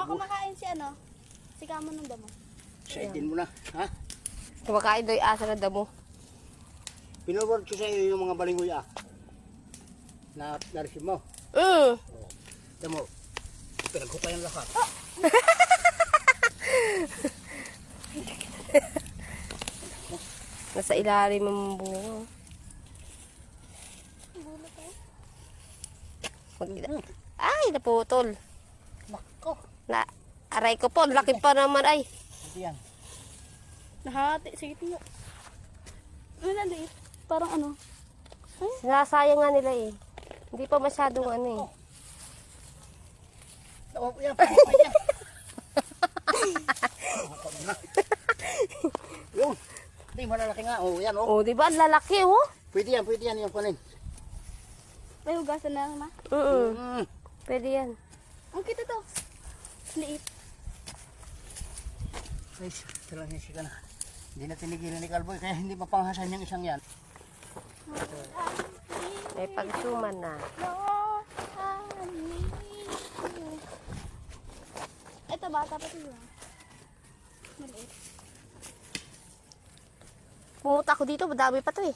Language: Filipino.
kumakain si ano? Si Kamo ng damo. Saidin mo na, ha? Kumakain doy asa na damo. Pinurward ko sa iyo yung mga balingoy na narisin mo. Damo, pinaghukayan lahat. Nasa ilalim ng bunga. Ay, naputol. Nako. Aray ko po, laki pa naman ay. Ito yan. Nahati. Sige tingnan. Ano na liit? Parang ano? Sinasayang nga nila eh. Hindi pa masyadong ano eh. Oo, yan. Yan. Yung. Hindi, malalaki nga. Oh, yan, oh. Oh, di ba? Ang lalaki oh. Pwede yan yung kunin. May hugasan na lang ma. Pwede yan. Ang kita to. Liit. Ay, talang hisi ka na. Hindi na tinigilan ni Kalboy, kaya hindi mapanghasan yung isang yan. May pagsuman na. Ito bata pa ito. Maliit. Pumunta ako dito, madami pa to eh.